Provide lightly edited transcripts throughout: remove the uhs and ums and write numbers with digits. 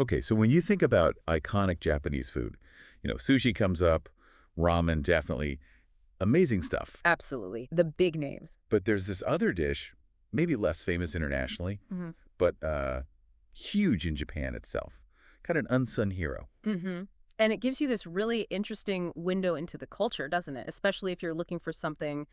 Okay, so when you think about iconic Japanese food, sushi comes up, ramen definitely, amazing stuff. Absolutely. The big names. But there's this other dish, maybe less famous internationally, Hmm. but huge in Japan itself. Kind of an unsung hero. Hmm. And it gives you this really interesting window into the culture, doesn't it? Especially if you're looking for something,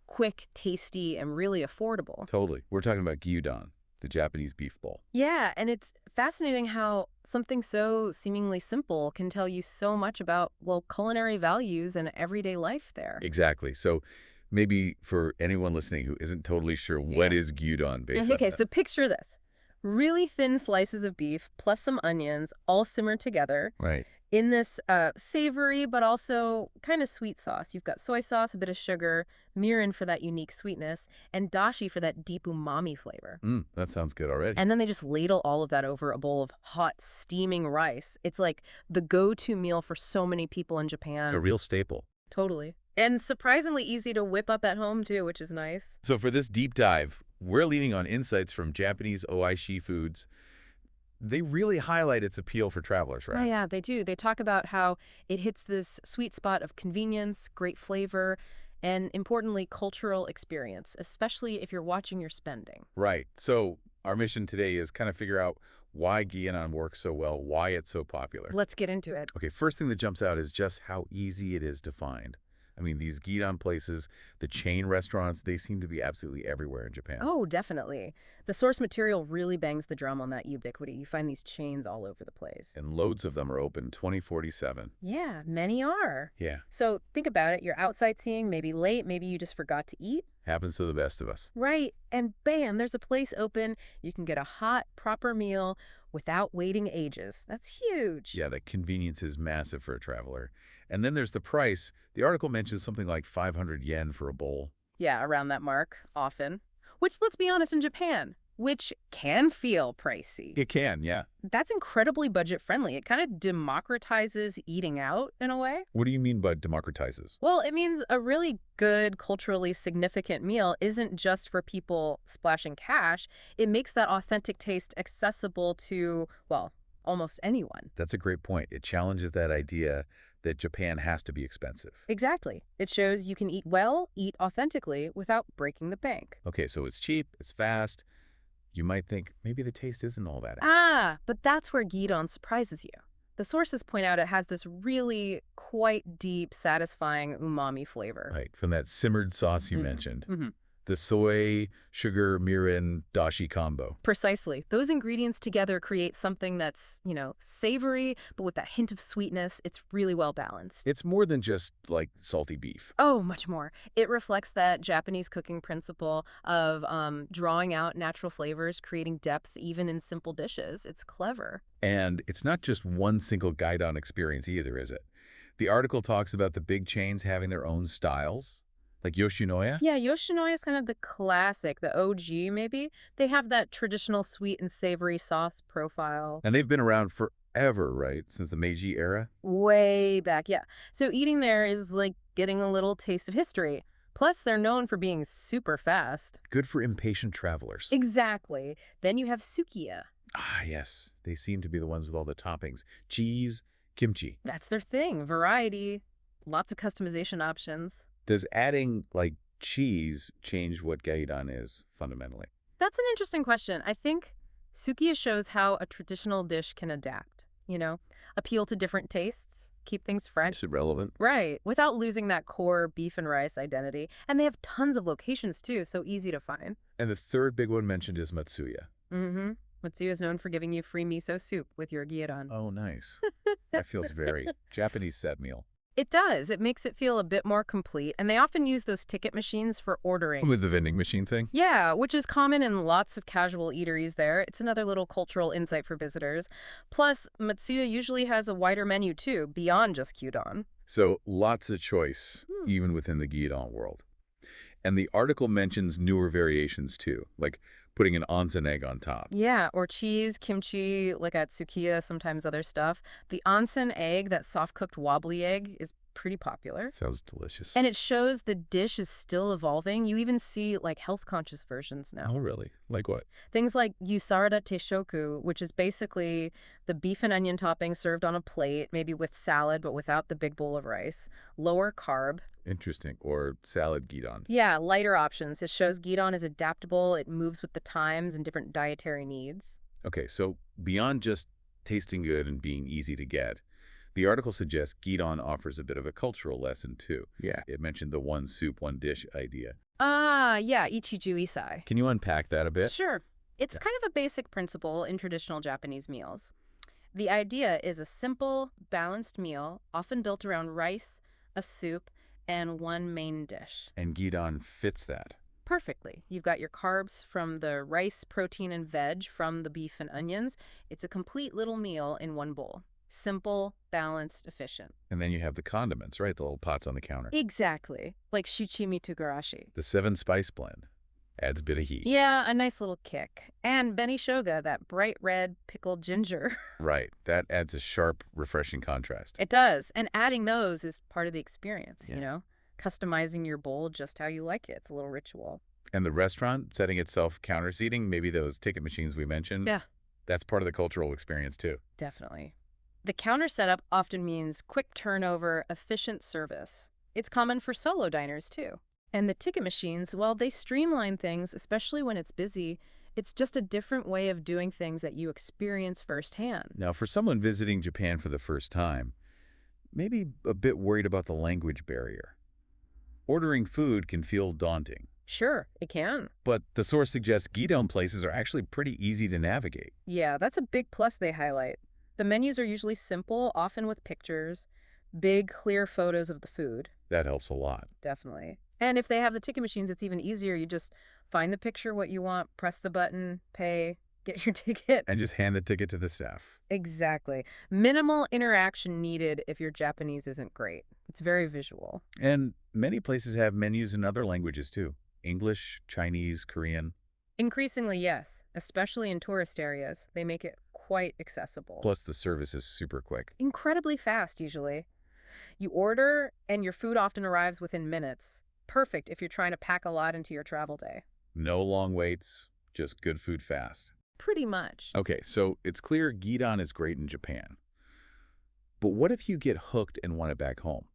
quick, tasty, and really affordable. Totally. We're talking about gyudon, the Japanese beef bowl. Yeah, and it's fascinating how something so seemingly simple can tell you so much about, well, culinary values and everyday life there. Exactly. So maybe for anyone listening who isn't totally sure what Yeah. is gyudon based on Okay, that. so picture this. Really thin slices of beef plus some onions all simmered together Right. in this savory but also kind of sweet sauce. You've got soy sauce, a bit of sugar, mirin for that unique sweetness, and dashi for that deep umami flavor. That sounds good already. And then they just ladle all of that over a bowl of hot, steaming rice. It's like the go-to meal for so many people in A Japan. real staple. Totally. And surprisingly easy to whip up at home, too, which is nice. So for this deep dive, we're leaning on insights from Japanese OISHII foods. They really highlight its appeal for travelers, Oh, right? yeah, they do. They talk about how it hits this sweet spot of convenience, great flavor, and importantly, cultural experience, especially if you're watching your spending. Right. So our mission today is kind of figure out why Guianan works so well, why it's so popular. Let's get into it. Okay, first thing that jumps out is just how easy it is to find. I mean, these Gyudon places, the chain restaurants, they seem to be absolutely everywhere in Japan. Oh, definitely. The source material really bangs the drum on that ubiquity. You find these chains all over the place. And loads of them are open 20/47. Yeah, many are. Yeah, So think about it. You're out sightseeing, maybe late, maybe you just forgot to eat. happens to the best of us. Right. And bam, there's a place open. You can get a hot, proper meal without waiting ages. That's huge. Yeah, the convenience is massive for a traveler. And then there's the price. The article mentions something like 500 yen for a bowl. Yeah, around that mark, often. Which, let's be honest, in Japan, which can feel pricey. It can, yeah. That's incredibly budget friendly. It kind of democratizes eating out in a way. What do you mean by democratizes? Well, it means a really good, culturally significant meal isn't just for people splashing cash. It makes that authentic taste accessible to, well, almost anyone. That's a great point. It challenges that idea that Japan has to be expensive. Exactly. It shows you can eat well, eat authentically, without breaking the bank. Okay, so it's cheap, it's fast. You might think maybe the taste isn't all that. Ah, but that's where Gyudon surprises you. The sources point out it has this really quite deep, satisfying umami flavor. Right, from that simmered sauce you Mhm. mentioned. Mhm. The soy, sugar, mirin, dashi combo. Precisely. Those ingredients together create something that's, savory, but with that hint of sweetness. It's really well balanced. It's more than just like salty beef. Oh, much more. It reflects that Japanese cooking principle of drawing out natural flavors, creating depth even in simple dishes. It's clever. And it's not just one single guidon experience either, is it? The article talks about the big chains having their own styles, like Yoshinoya. Yeah, Yoshinoya is kind of the classic, the OG maybe. They have that traditional sweet and savory sauce profile. And they've been around forever, right? Since the Meiji era. Way back, yeah. So eating there is like getting a little taste of history. Plus, they're known for being super fast. Good for impatient travelers. Exactly. Then you have Sukiya. Ah, yes. They seem to be the ones with all the toppings. Cheese, kimchi. That's their thing. Variety. Lots of customization options. Does adding, like, cheese change what gyudon is, fundamentally? That's an interesting question. I think Sukiya shows how a traditional dish can adapt, appeal to different tastes, keep things fresh. It's irrelevant. Right, without losing that core beef and rice identity. And they have tons of locations, too, so easy to find. And the third big one mentioned is Matsuya. Mm-hmm. Matsuya is known for giving you free miso soup with your gyudon. Oh, nice. That feels very Japanese set meal. It does. It makes it feel a bit more complete, and they often use those ticket machines for ordering. With the vending machine thing? Yeah, which is common in lots of casual eateries there. It's another little cultural insight for visitors. Plus, Matsuya usually has a wider menu too, beyond just gyudon. So lots of choice, even within the gyudon world. And the article mentions newer variations too, like putting an onsen egg on top. Yeah, or cheese, kimchi, like at Sukiya, sometimes other stuff. The onsen egg, that soft-cooked wobbly egg, is pretty popular. Sounds delicious. And it shows the dish is still evolving. You even see, like, health-conscious versions now. Oh, really? Like what? Things like Yusarada Teishoku, which is basically the beef and onion topping served on a plate, maybe with salad, but without the big bowl of rice. Lower carb. Interesting. Or salad gyudon. Yeah, lighter options. It shows Gyudon is adaptable. It moves with the times and different dietary needs. Okay, so beyond just tasting good and being easy to get, the article suggests Gyudon offers a bit of a cultural lesson, too. Yeah. It mentioned the one soup, one dish idea. Ah, yeah, Ichiju Isai. Can you unpack that a bit? Sure. It's Yeah. kind of a basic principle in traditional Japanese meals. The idea is a simple, balanced meal, often built around rice, a soup, and one main dish. And Gyudon fits that. Perfectly. You've got your carbs from the rice, protein, and veg from the beef and onions. It's a complete little meal in one bowl. Simple, balanced, efficient. And then you have the condiments, right? The little pots on the counter. Exactly. Like shichimi togarashi. The 7-spice blend adds a bit of heat. Yeah, a nice little kick. And benishoga, that bright red pickled ginger. Right. That adds a sharp, refreshing contrast. It does. And adding those is part of the experience, Yeah. you know? Customizing your bowl just how you like it. It's a little ritual. And the restaurant setting itself counter seating, maybe those ticket machines we mentioned. Yeah. That's part of the cultural experience, too. Definitely. The counter setup often means quick turnover, efficient service. It's common for solo diners, too. And the ticket machines, well, they streamline things, especially when it's busy. It's just a different way of doing things that you experience firsthand. Now, for someone visiting Japan for the first time, maybe a bit worried about the language barrier. Ordering food can feel daunting. Sure, it can. But the source suggests Gyudon places are actually pretty easy to navigate. Yeah, that's a big plus they highlight. The menus are usually simple, often with pictures, big, clear photos of the food. That helps a lot. Definitely. And if they have the ticket machines, it's even easier. You just find the picture, what you want, press the button, pay, get your ticket. And just hand the ticket to the staff. Exactly. Minimal interaction needed if your Japanese isn't great. It's very visual. And many places have menus in other languages, too. English, Chinese, Korean. Increasingly, yes, especially in tourist areas. They make it quite accessible. Plus, the service is super quick. Incredibly fast, usually. You order, and your food often arrives within minutes. Perfect if you're trying to pack a lot into your travel day. No long waits, just good food fast. Pretty much. Okay, so it's clear Gyudon is great in Japan. But what if you get hooked and want it back home?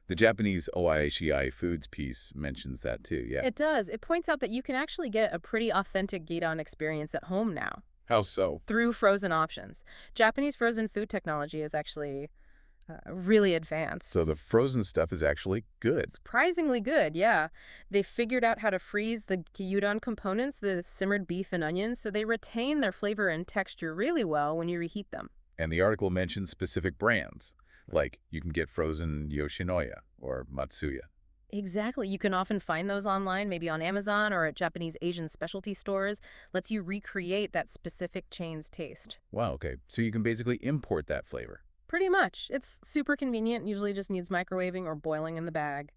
The Japanese OISHII foods piece mentions that too, yeah. It does. It points out that you can actually get a pretty authentic Gyudon experience at home now How so? through frozen options. Japanese frozen food technology is actually really advanced. So the frozen stuff is actually good. Surprisingly good, yeah. They figured out how to freeze the gyudon components, the simmered beef and onions, so they retain their flavor and texture really well when you reheat them. And the article mentions specific brands, like you can get frozen Yoshinoya or Matsuya. Exactly. You can often find those online, maybe on Amazon or at Japanese Asian specialty stores. Lets you recreate that specific chain's taste. Wow, okay. So you can basically import that flavor. Pretty much. It's super convenient, usually just needs microwaving or boiling in the bag.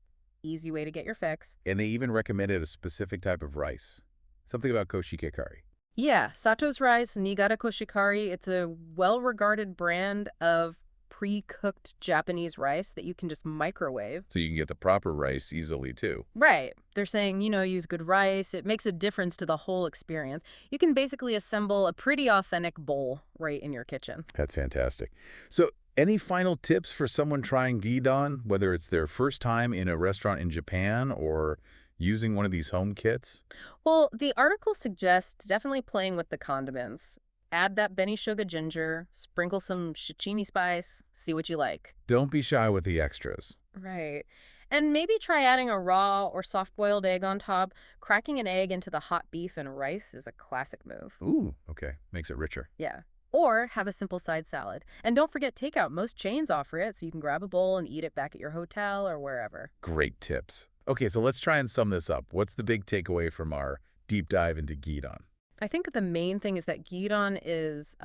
Easy way to get your fix. And they even recommended a specific type of rice. Something about koshike curry. Yeah, Sato's Rice, Niigata Koshikari. It's a well-regarded brand of pre-cooked Japanese rice that you can just microwave. So you can get the proper rice easily, too. Right. They're saying, use good rice. It makes a difference to the whole experience. You can basically assemble a pretty authentic bowl right in your kitchen. That's fantastic. So any final tips for someone trying Gyudon, whether it's their first time in a restaurant in Japan or using one of these home kits? Well, the article suggests definitely playing with the condiments. Add that benishoga ginger, sprinkle some shichimi spice, see what you like. Don't be shy with the extras. Right. And maybe try adding a raw or soft-boiled egg on top. Cracking an egg into the hot beef and rice is a classic move. Ooh, okay. Makes it richer. Yeah. Or have a simple side salad. And don't forget takeout. Most chains offer it, so you can grab a bowl and eat it back at your hotel or wherever. Great tips. Okay, so let's try and sum this up. What's the big takeaway from our deep dive into Gyudon? I think the main thing is that Gyudon is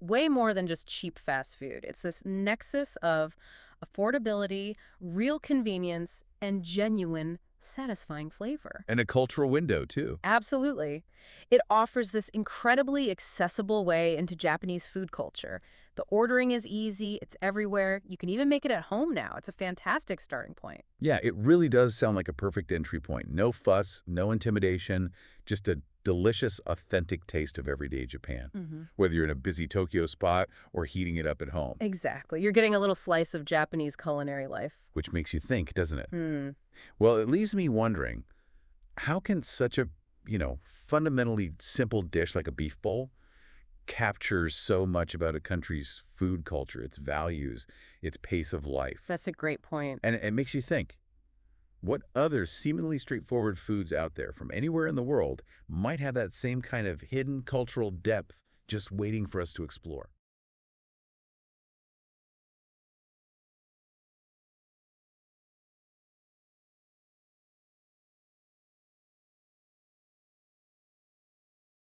way more than just cheap fast food. It's this nexus of affordability, real convenience, and genuine satisfying flavor. And a cultural window, too. Absolutely. It offers this incredibly accessible way into Japanese food culture. The ordering is easy, it's everywhere. You can even make it at home now. It's a fantastic starting point. Yeah, it really does sound like a perfect entry point. No fuss, no intimidation, just a delicious, authentic taste of everyday Japan, Hmm. whether you're in a busy Tokyo spot or heating it up at home, Exactly. You're getting a little slice of Japanese culinary life. which makes you think, doesn't it? Hmm. Well, it leaves me wondering, how can such a, fundamentally simple dish like a beef bowl capture so much about a country's food culture, its values, its pace of life? That's a great point. And it makes you think, what other seemingly straightforward foods out there from anywhere in the world might have that same kind of hidden cultural depth just waiting for us to explore?